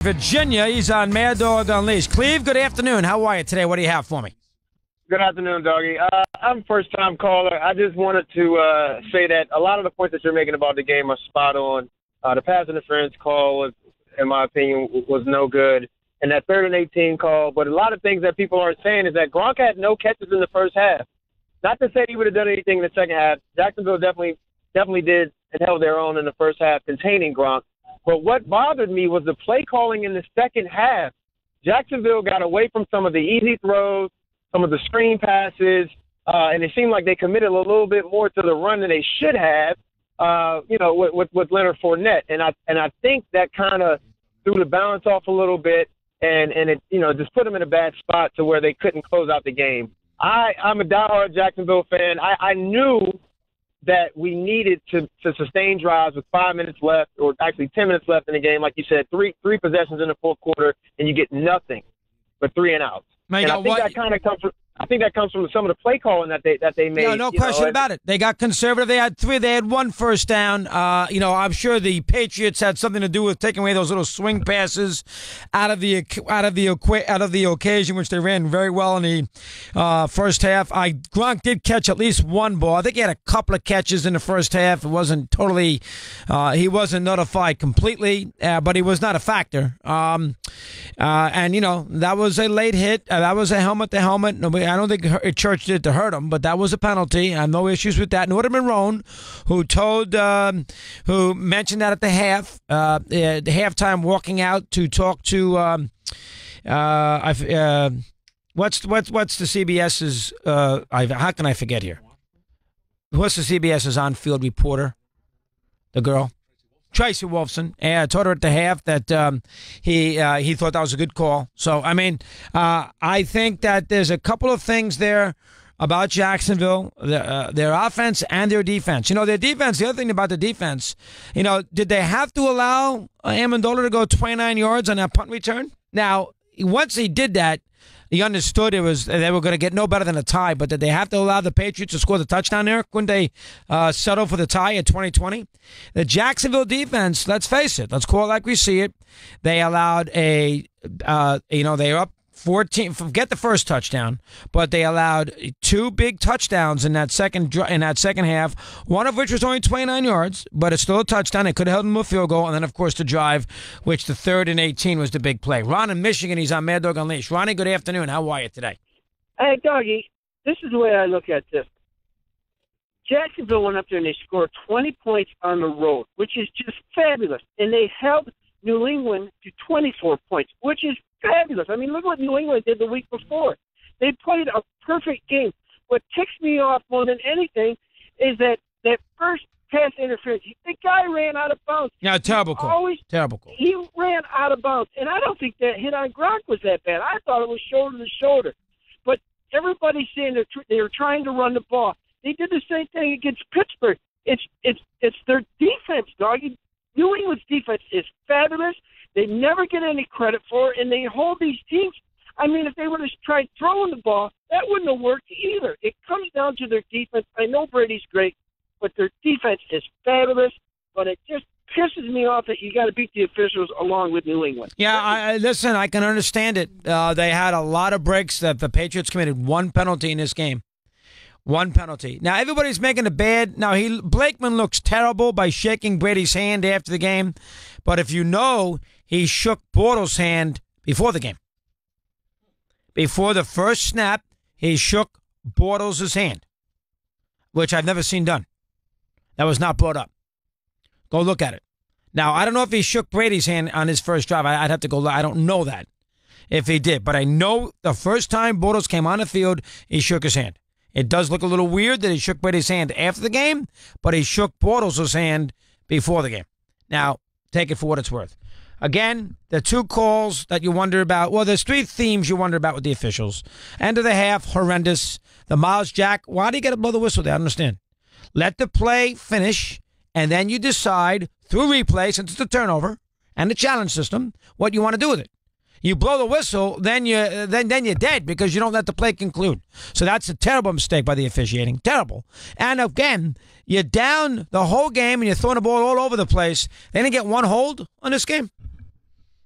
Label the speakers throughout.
Speaker 1: Virginia. He's on Mad Dog Unleashed. Cleve, good afternoon. How are you today? What do you have for me?
Speaker 2: Good afternoon, Doggy. I'm a first-time caller. I just wanted to say that a lot of the points that you're making about the game are spot on. The pass interference call was, in my opinion, was no good. And that 3rd and 18 call. But a lot of things that people aren't saying is that Gronk had no catches in the first half. Not to say he would have done anything in the second half. Jacksonville definitely did and held their own in the first half containing Gronk. But what bothered me was the play calling in the second half. Jacksonville got away from some of the easy throws, some of the screen passes, and it seemed like they committed a little bit more to the run than they should have, with Leonard Fournette. And I think that kind of threw the balance off a little bit, and it, just put them in a bad spot to where they couldn't close out the game. I'm a diehard Jacksonville fan. I knew that we needed to sustain drives with 5 minutes left, or actually 10 minutes left in the game. Like you said, three possessions in the fourth quarter, and you get nothing but 3 and outs. And I think that comes from some of the play calling that they made.
Speaker 1: No question about it. They got conservative. They had 3. They had 1 first down. I'm sure the Patriots had something to do with taking away those little swing passes out of the occasion, which they ran very well in the first half. Gronk did catch at least 1 ball. I think he had a couple of catches in the first half. It wasn't totally. He wasn't notified completely, but he was not a factor. And that was a late hit. That was a helmet to helmet. I don't think Church did it to hurt him, but that was a penalty. I have no issues with that. And it would have been Roan who mentioned that at the halftime, walking out to talk to what's the CBS's how can I forget here? What's the CBS's on-field reporter? The girl. Tracy Wolfson, told her at the half that he thought that was a good call. So, I think that there's a couple of things there about Jacksonville, their offense and their defense. Their defense, the other thing about the defense, did they have to allow Amendola to go 29 yards on that punt return? Now, once he did that, he understood they were going to get no better than a tie, but did they have to allow the Patriots to score the touchdown there? Couldn't they settle for the tie at 2020? The Jacksonville defense, let's face it, let's call it like we see it. They allowed they were up 14. Forget the first touchdown, but they allowed 2 big touchdowns in that second half. One of which was only 29 yards, but it's still a touchdown. They could have held them to a field goal, and then of course the drive, which the 3rd and 18 was the big play. Ron in Michigan, he's on Mad Dog Unleashed. Ronnie, good afternoon. How are you today?
Speaker 3: Hey, Doggy, this is the way I look at this. Jacksonville went up there and they scored 20 points on the road, which is just fabulous, and they held New England to 24 points, which is fabulous. Look what New England did the week before. They played a perfect game. What ticks me off more than anything is that first pass interference. The guy ran out of bounds.
Speaker 1: Yeah, terrible call. Terrible call.
Speaker 3: He ran out of bounds, and I don't think that hit on Gronk was that bad. I thought it was shoulder to shoulder. But everybody's saying they were trying to run the ball. They did the same thing against Pittsburgh. It's their defense, doggy. New England's defense is fabulous. They never get any credit for it, and they hold these teams. If they would have tried throwing the ball, that wouldn't have worked either. It comes down to their defense. I know Brady's great, but their defense is fabulous, but it just pisses me off that you got to beat the officials along with New England.
Speaker 1: Yeah, listen, I can understand it. They had a lot of breaks that the Patriots committed 1 penalty in this game. 1 penalty. Now, everybody's making a bad. Now, Blakeman looks terrible by shaking Brady's hand after the game. But if you know, he shook Bortles' hand before the game. Before the first snap, he shook Bortles' hand, which I've never seen done. That was not brought up. Go look at it. Now, I don't know if he shook Brady's hand on his first drive. I'd have to go look. I don't know that, if he did. But I know the first time Bortles came on the field, he shook his hand. It does look a little weird that he shook Brady's hand after the game, but he shook Bortles' hand before the game. Now, take it for what it's worth. Again, the 2 calls that you wonder about. Well, there's 3 themes you wonder about with the officials. End of the half, horrendous. The Miles Jack, why do you got to blow the whistle there? I don't understand. Let the play finish, and then you decide through replay, since it's a turnover and the challenge system, what you want to do with it. You blow the whistle, then you're dead because you don't let the play conclude. So that's a terrible mistake by the officiating. Terrible. And again, you're down the whole game and you're throwing the ball all over the place. They didn't get 1 hold on this game.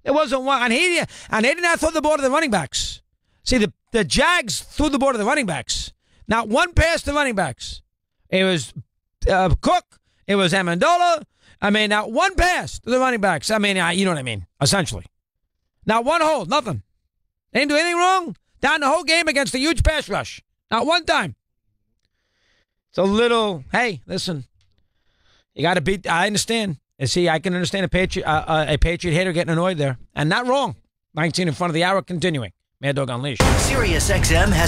Speaker 1: It wasn't one. And they did not throw the ball to the running backs. See, the Jags threw the ball to the running backs. Not one pass to the running backs. It was Cook. It was Amendola. I mean, not one pass to the running backs. I mean, you know what I mean, essentially. Not one hold, nothing. They didn't do anything wrong down the whole game against a huge pass rush. Not one time. It's a little, hey, listen, you got to beat, I understand. See, I can understand a Patriot hater getting annoyed there. And not wrong. 19 in front of the hour, continuing. Mad Dog Unleashed.
Speaker 4: SiriusXM has